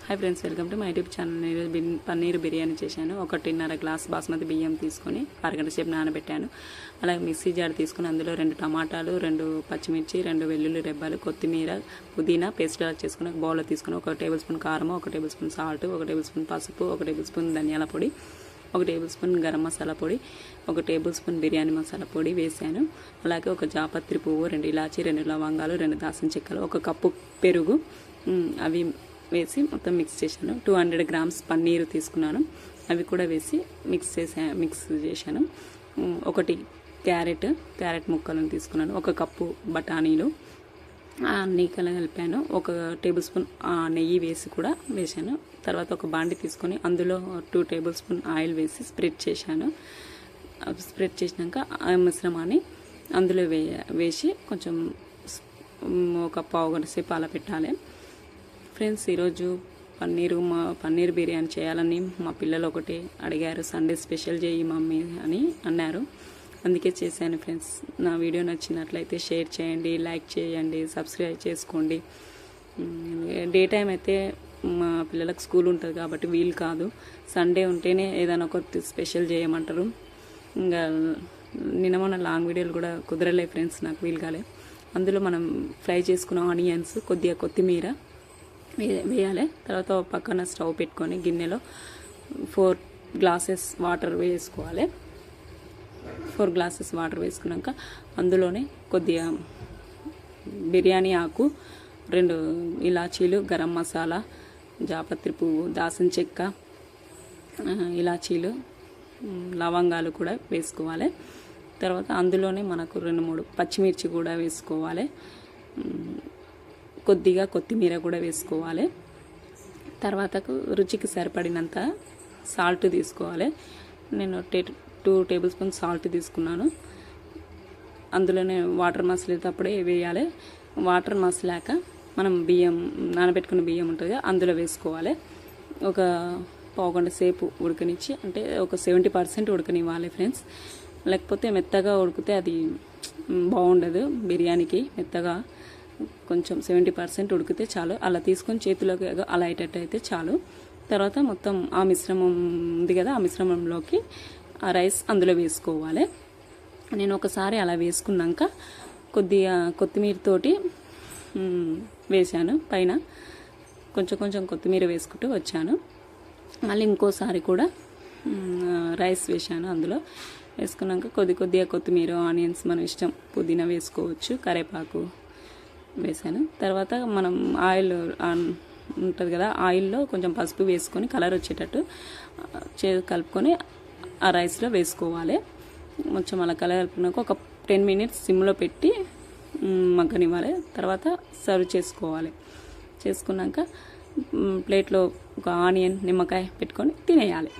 Hi friends, welcome to my YouTube channel. ఈరోజు పన్నీర్ బిర్యానీ చేశాను. 1.5 glass basmati బియ్యం తీసుకొని అరగంట సేపు నానబెట్టాను. అలాగే మిక్సీ జార్ తీసుకుని అందులో 2 టమాటాలు, 2 పచ్చిమిర్చి, 2 వెల్లుల్లి రెబ్బలు, కొత్తిమీర, పుదీనా పేస్ట్ అలా చేసుకుని ఒక బౌల్లో తీసుకుని 1 టేబుల్ స్పూన్ కారం, 1 table spoon salt, 1 table spoon పసుపు, 1 టేబుల్ స్పూన్ ధనియాల పొడి, 1 టేబుల్ స్పూన్ గరం మసాలా పొడి, 1 టేబుల్ స్పూన్ బిర్యానీ మసాలా పొడి వేసాను. అలాగే 1 జాపత్రి పువ్వు, 2 ఇలాచి, 2 లవంగాలు, 2 దాల్చిన చెక్కలు, 1 కప్పు పెరుగు అవి వేసి మొత్తం మిక్స్ చేశాను. 200 గ్రామ్స్ పన్నీరు తీసుకున్నాను, అవి కూడా వేసి మిక్స్ చేశాను. 1 క్యారెట్ ముక్కలను తీసుకున్నాను. 1 కప్పు బఠానీలు అన్నీ కలిపాను. 1 టేబుల్ స్పూన్ నెయ్యి వేసి కూడా వేసాను. తర్వాత ఒక బాండి తీసుకొని అందులో 2 టేబుల్ స్పూన్ ఆయిల్ వేసి స్ప్రెడ్ చేశాను. స్ప్రెడ్ చేసినాక ఆ మిశ్రమాన్ని అందులో వేసి కొంచెం ఒక పావు గంట సేపు అలా పెట్టాలి. ఫ్రెండ్స్, ఈరోజు పన్నీర్ బిర్యానీ చేయాలని మా పిల్లలు ఒకటి అడిగారు. సండే స్పెషల్ చేయి మమ్మీ అని అన్నారు, అందుకే చేశాను. ఫ్రెండ్స్, నా వీడియో నచ్చినట్లయితే షేర్ చేయండి, లైక్ చేయండి, సబ్స్క్రైబ్ చేసుకోండి. డే టైం అయితే మా పిల్లలకు స్కూల్ ఉంటుంది కాబట్టి వీలు కాదు. సండే ఉంటేనే ఏదైనా ఒక స్పెషల్ చేయమంటారు. ఇంకా మొన్న లాంగ్ వీడియోలు కూడా కుదరలే ఫ్రెండ్స్, నాకు వీలు కాలే. అందులో మనం ఫ్రై చేసుకున్న ఆనియన్స్, కొద్దిగా కొత్తిమీర వేయాలి. తర్వాత పక్కన స్టవ్ పెట్టుకొని గిన్నెలో 4 గ్లాసెస్ వాటర్ వేసుకోవాలి. 4 గ్లాసెస్ వాటర్ వేసుకున్నాక అందులోనే కొద్దిగా బిర్యానీ ఆకు, 2 ఇలాచీలు, గరం మసాలా, జాపత్రి పువ్వు, దాల్చిన చెక్క, ఇలాచీలు, లవంగాలు కూడా వేసుకోవాలి. తర్వాత అందులోనే మనకు 2-3 పచ్చిమిర్చి కూడా వేసుకోవాలి. కొద్దిగా కొత్తిమీర కూడా వేసుకోవాలి. తర్వాతకు రుచికి సరిపడినంత సాల్ట్ తీసుకోవాలి. నేను 2 టేబుల్ స్పూన్ సాల్ట్ తీసుకున్నాను. అందులోనే వాటర్ మసిలేటప్పుడే వేయాలి. వాటర్ మసిలాక మనం నానబెట్టుకున్న బియ్యం ఉంటుంది, అందులో వేసుకోవాలి. ఒక పావు గంట సేపు ఉడకనిచ్చి, అంటే ఒక 70% ఉడకనివ్వాలి ఫ్రెండ్స్. లేకపోతే మెత్తగా ఉడికితే అది బాగుండదు బిర్యానీకి. మెత్తగా కొంచెం 70% ఉడికితే చాలు. అలా తీసుకొని చేతిలోకి అలా అయ్యేటట్టు చాలు. తర్వాత మొత్తం ఆ మిశ్రమం ఉంది కదా, ఆ మిశ్రమంలోకి ఆ రైస్ అందులో వేసుకోవాలి. నేను ఒకసారి అలా వేసుకున్నాక కొద్దిగా కొత్తిమీరతోటి వేసాను. పైన కొంచెం కొత్తిమీర వేసుకుంటూ వచ్చాను. మళ్ళీ ఇంకోసారి కూడా రైస్ వేసాను. అందులో వేసుకున్నాక కొద్దిగా కొత్తిమీర, ఆనియన్స్ మన ఇష్టం, పుదీనా వేసుకోవచ్చు, కరివేపాకు వేసాను. తర్వాత మనం ఆయిల్ ఉంటుంది కదా, ఆయిల్లో కొంచెం పసుపు వేసుకొని కలర్ వచ్చేటట్టు కలుపుకొని ఆ రైస్లో వేసుకోవాలి. కొంచెం అలా కలుపుకున్నాక ఒక 10 మినిట్స్ సిమ్లో పెట్టి మగ్గనివ్వాలి. తర్వాత సర్వ్ చేసుకోవాలి. చేసుకున్నాక ప్లేట్లో ఒక ఆనియన్, నిమ్మకాయ పెట్టుకొని తినేయాలి.